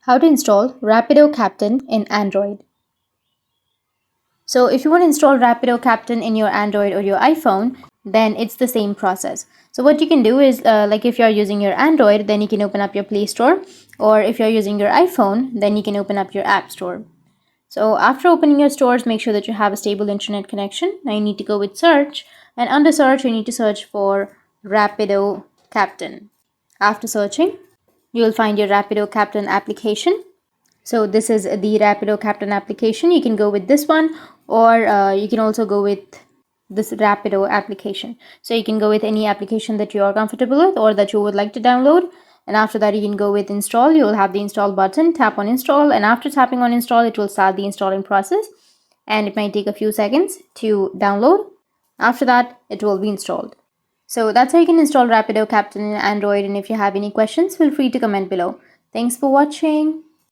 How to install Rapido Captain in Android. So if you want to install Rapido Captain in your Android or your iPhone, then it's the same process. So what you can do is like if you're using your Android, then you can open up your Play Store, or if you're using your iPhone, then you can open up your App Store. So after opening your stores, make sure that you have a stable internet connection. Now you need to go with search, and under search you need to search for Rapido Captain. After searching, you will find your Rapido Captain application. So this is the Rapido Captain application. You can go with this one, or you can also go with this Rapido application. So you can go with any application that you are comfortable with or that you would like to download. And after that, you can go with install. You will have the install button, tap on install, and after tapping on install, it will start the installing process, and it might take a few seconds to download. After that, it will be installed. So that's how you can install Rapido Captain in Android, and if you have any questions, feel free to comment below. Thanks for watching.